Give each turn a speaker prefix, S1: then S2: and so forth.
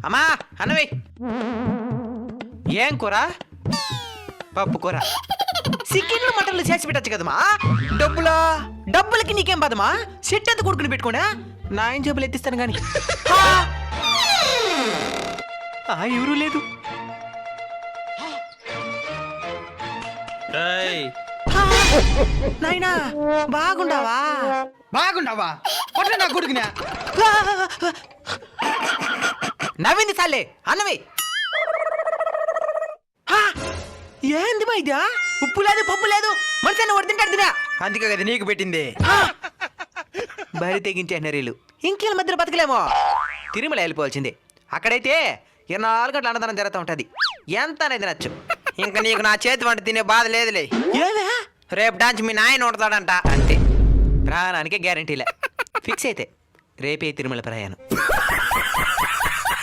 S1: అమ్మా అన్నవి ఏం కూర? పప్పు కూర. చికెన్లు మటన్లు చేసి పెట్టచ్చు కదమ్మా. డబ్బులకి నీకేం బాదమ్మా? సెట్ అంతా కొడుకుని పెట్టుకోండా నా ఆయన జబ్బులు ఎత్తిస్తాను గాని. ఎవరూ లేదు. నాయనా బాగుండావా?
S2: నా కొడుకునా
S1: నవ్వింది సాలే అన్నవి. ఏంది మా ఇదా? ఉప్పు లేదు పప్పు లేదు, మనిషి అన్న తింటాడు తినా. అందుకే కదా నీకు పెట్టింది. బరి తెగించే రీలు ఇంకేళ్ళ మధ్యలో బతకలేమో. తిరుమల వెళ్ళిపోవాల్సిందే. అక్కడైతే 24 గంటల అన్నదానం జరుగుతూ ఉంటది. ఎంత అనేది తినచ్చు. ఇంకా నీకు నా చేతి వంట తినే బాధ లేదులే. ఏవే రేపు డాన్స్ మీ నాయన వండుతాడంట. అంతే, ప్రాణానికే గ్యారంటీలే. ఫిక్స్ అయితే రేపే తిరుమల ప్రయాణం.